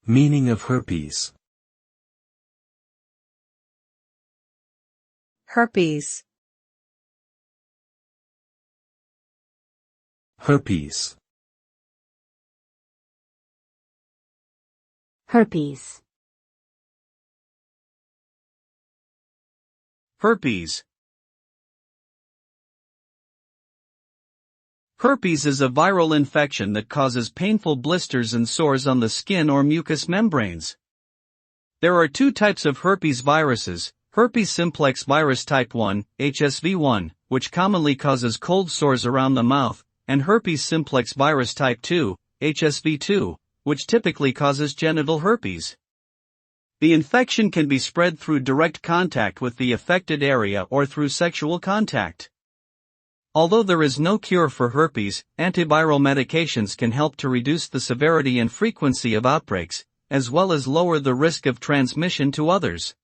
Meaning of herpes. Herpes. Herpes. Herpes. Herpes. Herpes is a viral infection that causes painful blisters and sores on the skin or mucous membranes. There are two types of herpes viruses, herpes simplex virus type 1, HSV1, which commonly causes cold sores around the mouth, and herpes simplex virus type 2, HSV2, which typically causes genital herpes. The infection can be spread through direct contact with the affected area or through sexual contact. Although there is no cure for herpes, antiviral medications can help to reduce the severity and frequency of outbreaks, as well as lower the risk of transmission to others.